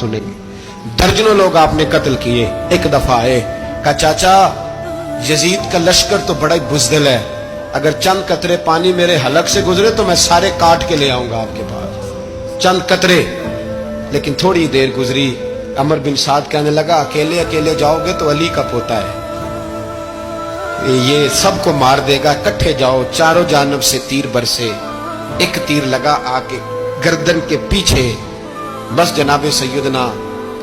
सुनेंगे। दर्जनों लोग आपने कत्ल किए। एक दफा आए, कहा चाचा यजीद का लश्कर तो बड़ा ही बुज़दिल है, अगर चंद कतरे पानी मेरे हलक से गुजरे तो मैं सारे काट के ले आऊंगा आपके पास, चंद कतरे। लेकिन थोड़ी देर गुजरी, अमर बिन साद कहने लगा अकेले अकेले जाओगे तो अली का पोता है, ये सबको मार देगा, इकट्ठे जाओ। चारों जानब से तीर बरसे, एक तीर लगा आके गर्दन के पीछे, बस जनाबे सैयदना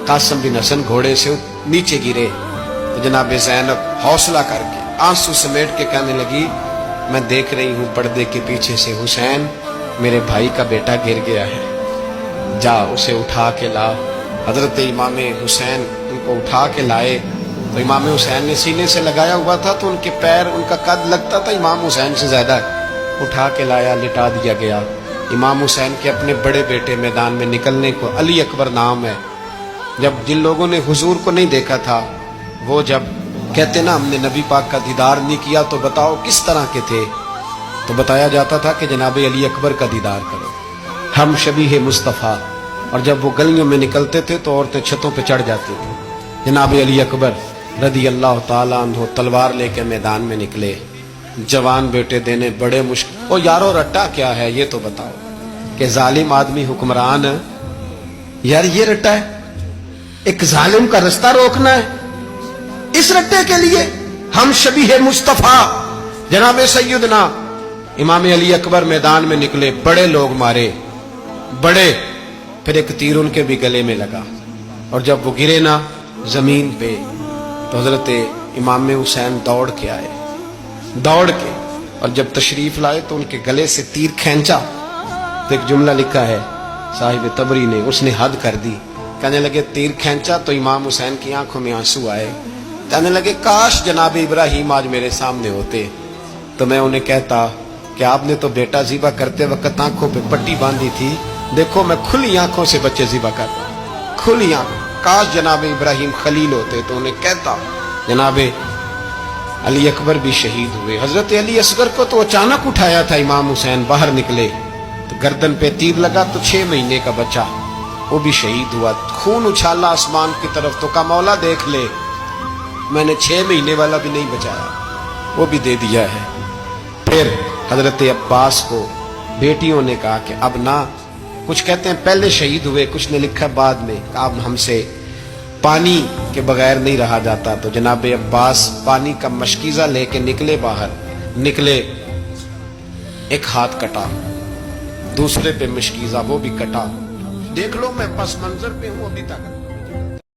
कासिम बिन हसन घोड़े से नीचे गिरे। तो जनाबे ज़ैनब हौसला करके आंसू समेट के कहने लगी मैं देख रही हूं पर्दे के पीछे से हुसैन मेरे भाई का बेटा गिर गया है, जा उसे उठा के ला। हजरत इमाम हुसैन उनको उठा के लाए तो इमाम हुसैन ने सीने से लगाया हुआ था तो उनके पैर, उनका कद लगता था इमाम हुसैन से ज्यादा। उठा के लाया, लिटा दिया गया। इमाम हुसैन के अपने बड़े बेटे मैदान में निकलने को अली अकबर नाम है। जब जिन लोगों ने हुजूर को नहीं देखा था, वो जब कहते ना हमने नबी पाक का दीदार नहीं किया तो बताओ किस तरह के थे, तो बताया जाता था कि जनाब अली अकबर का दीदार करो, हम शबीह मुस्तफ़ा। और जब वो गलियों में निकलते थे तो औरतें छतों पे चढ़ जाती थी। जनाब अली अकबर रदी अल्लाह ताला अन्हु तलवार लेके मैदान में निकले, जवान बेटे देने बड़े मुश्किल। ओ यारो रट्टा क्या है ये तो बताओ कि जालिम आदमी हुक्मरान है यार, ये रट्टा है, एक जालिम का रास्ता रोकना है, इस रट्टे के लिए हम शबीह मुस्तफ़ा जनाब सैयदना इमाम अली अकबर मैदान में निकले, बड़े लोग मारे, बड़े। फिर एक तीर उनके भी गले में लगा और जब वो गिरे ना जमीन पे तो हजरत इमाम हुसैन दौड़ के आए, दौड़ के, और जब तशरीफ लाए तो उनके गले से तीर खींचा तो एक जुमला लिखा है साहिब तबरी ने, उसने हद कर दी। कहने लगे तीर खींचा तो इमाम हुसैन की आंखों में आंसू आए, कहने लगे काश जनाब इब्राहिम आज मेरे सामने होते तो मैं उन्हें कहता कि आपने तो बेटा ज़िबा करते वक्त आंखों पे पट्टी बांधी थी, देखो मैं खुली आंखों से बच्चे ज़िबा कर रहा हूं, खुली आंखों। काश जनाब इब्राहिम खलील होते तो उन्हें कहता। जनाब अली अकबर भी शहीद हुए। हजरत अली असगर को तो अचानक उठाया था इमाम हुसैन, बाहर निकले तो गर्दन पे तीर लगा तो 6 महीने का बच्चा वो भी शहीद हुआ। खून उछाला आसमान की तरफ तो कहा मौला देख ले, मैंने 6 महीने वाला भी नहीं बचाया, वो भी दे दिया है। फिर हजरत अब्बास को बेटियों ने कहा कि अब ना, कुछ कहते हैं पहले शहीद हुए, कुछ ने लिखा बाद में, अब हमसे पानी के बगैर नहीं रहा जाता। तो जनाब अब्बास पानी का मशकीज़ा लेके निकले, बाहर निकले, एक हाथ कटा, दूसरे पे मशकीज़ा वो भी कटा। देख लो मैं पस मंजर पे हूं अभी तक।